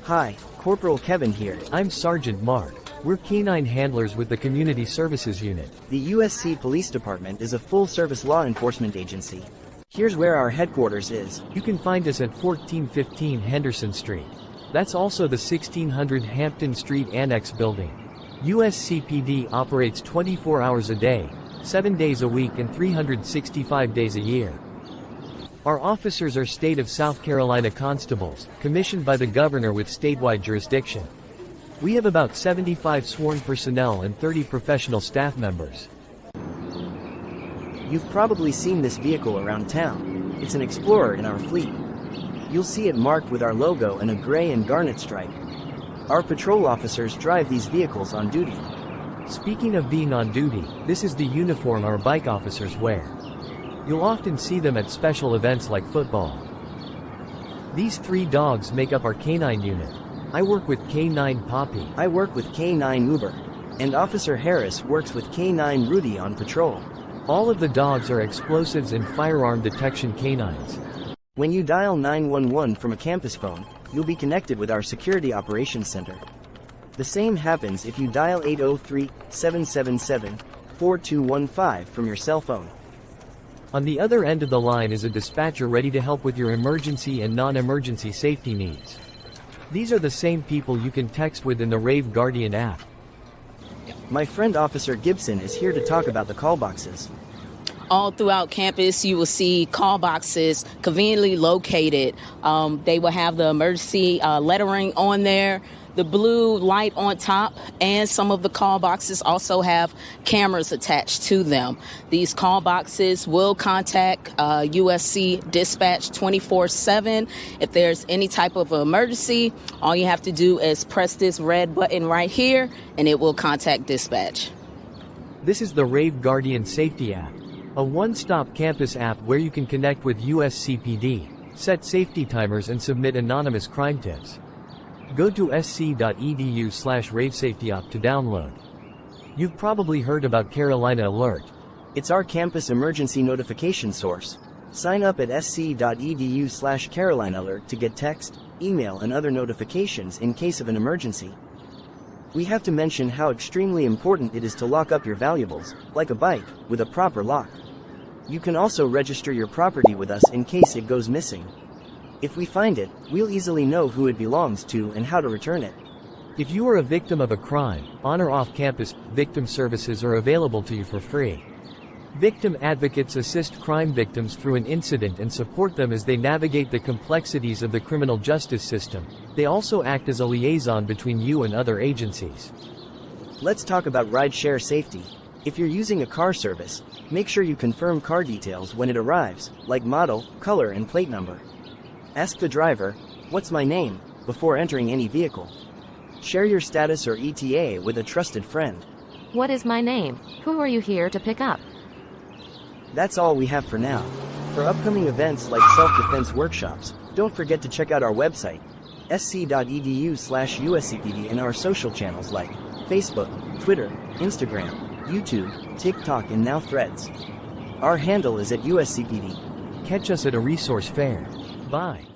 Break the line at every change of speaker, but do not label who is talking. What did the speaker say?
Hi, Corporal Kevin here.
I'm Sergeant Mark. We're canine handlers with the Community Services Unit.
The USC Police Department is a full-service law enforcement agency. Here's where our headquarters is.
You can find us at 1415 Henderson Street. That's also the 1600 Hampton Street Annex building. USCPD operates 24 hours a day, 7 days a week and 365 days a year. Our officers are State of South Carolina constables, commissioned by the governor with statewide jurisdiction. We have about 75 sworn personnel and 30 professional staff members.
You've probably seen this vehicle around town. It's an Explorer in our fleet. You'll see it marked with our logo and a gray and garnet stripe. Our patrol officers drive these vehicles on duty.
Speaking of being on duty, this is the uniform our bike officers wear. You'll often see them at special events like football. These 3 dogs make up our canine unit. I work with K9 Poppy.
I work with K9 Uber. And Officer Harris works with K9 Rudy on patrol.
All of the dogs are explosives and firearm detection canines.
When you dial 911 from a campus phone, you'll be connected with our Security Operations Center. The same happens if you dial 803-777-4215 from your cell phone.
On the other end of the line is a dispatcher ready to help with your emergency and non-emergency safety needs. These are the same people you can text with in the Rave Guardian app.
My friend Officer Gibson is here to talk about the call boxes.
All throughout campus, you will see call boxes conveniently located. They will have the emergency lettering on there, the blue light on top, and some of the call boxes also have cameras attached to them. These call boxes will contact USC dispatch 24/7. If there's any type of emergency, all you have to do is press this red button right here, and it will contact dispatch.
This is the Rave Guardian Safety app, a one-stop campus app where you can connect with USCPD, set safety timers and submit anonymous crime tips. Go to sc.edu/ravesafetyapp to download. You've probably heard about Carolina Alert.
It's our campus emergency notification source. Sign up at sc.edu/carolinaalert to get text, email and other notifications in case of an emergency. We have to mention how extremely important it is to lock up your valuables, like a bike, with a proper lock. You can also register your property with us in case it goes missing. If we find it, we'll easily know who it belongs to and how to return it.
If you are a victim of a crime, on or off campus, victim services are available to you for free. Victim advocates assist crime victims through an incident and support them as they navigate the complexities of the criminal justice system. They also act as a liaison between you and other agencies.
Let's talk about rideshare safety. If you're using a car service, make sure you confirm car details when it arrives, like model, color and plate number. Ask the driver, "What's my name?" before entering any vehicle. Share your status or ETA with a trusted friend.
What is my name? Who are you here to pick up?
That's all we have for now. For upcoming events like self-defense workshops, don't forget to check out our website, sc.edu/USCPD, and our social channels like Facebook, Twitter, Instagram, YouTube, TikTok and now Threads. Our handle is at USCPD.
Catch us at a resource fair. Bye.